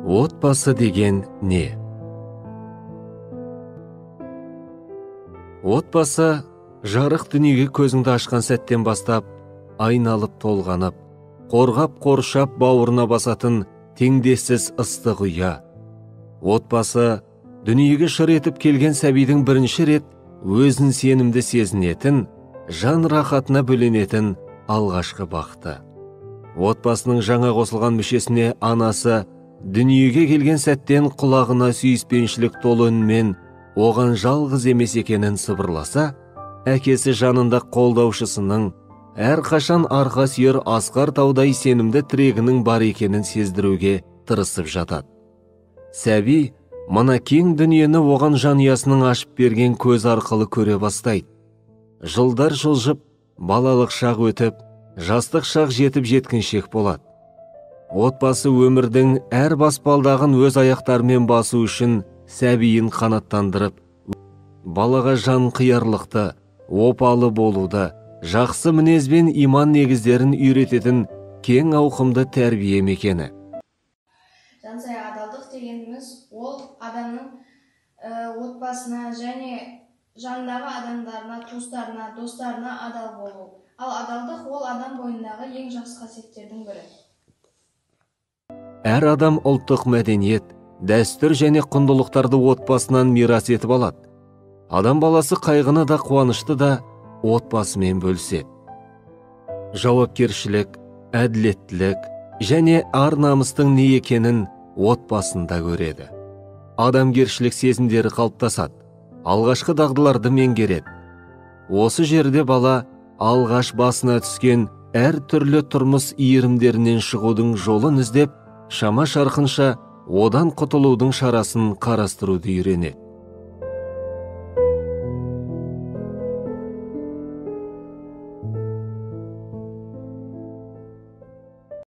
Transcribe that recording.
Отбасы деген не? Отбасы жарық дүниеге көзіңді ашқан сәттен бастап айналып толғанып, қорғап қоршап бауырына басатын теңдессіз ыстық ұя. Отбасы дүниеге шыр етіп келген сәбидің бірінші рет өзін сенімді сезінетін, жан рахатына бөленетін алғашқы бақыты. Отбасының жаңа қосылған мүшесіне анасы дүниеге келген сәттен құлағына сүйіспеншілік толы үнмен оған жалғыз емес екенін сыбырласа, әкесі жанында қолдаушысының әрқашан арқа сүйер асқар таудай сенімді тірегінің бар екенін сездіруге тырысып жатады. Сәби мына кең дүниені оған жанұясының ашып берген көз арқылы көре бастайды. Жылдар жылжып, балалық шақ өтіп, жастық шақ жетіп жеткіншек болады. Отбасы өмірдің әр баспалдағын өз аяқтарымен басу үшін сәбиін қанаттандырып, балаға жан қиярлықты, опалы болуды, жақсы мінез бен иман негіздерін үйрететін кең ауқымды тәрбие мекені. Жансая адалдық дегеніміз ол адамның отбасына және жанындағы адамдарына, туыстарына, достарына адал болу. Ал адалдық ол адам бойындағы ең жақсы қасиеттердің бірі. Әр адам ұлттық мәдениет, дәстүр және құндылықтарды отбасынан мирас етіп алады. Адам баласы қайғыны да қуанышты да отбасымен бөліседі. Жауапкершілік, әділеттілік және ар намыстың не екенін отбасында көреді. Адамгершілік сезімдері қалыптасады, алғашқы дағдыларды меңгереді. Осы жерде бала алғаш басына түскен әр түрлі тұрмыс иірімдерінен шығудың жолын іздеп, шама шарқынша одан құтылудың шарасын қарастыруды үйренеді.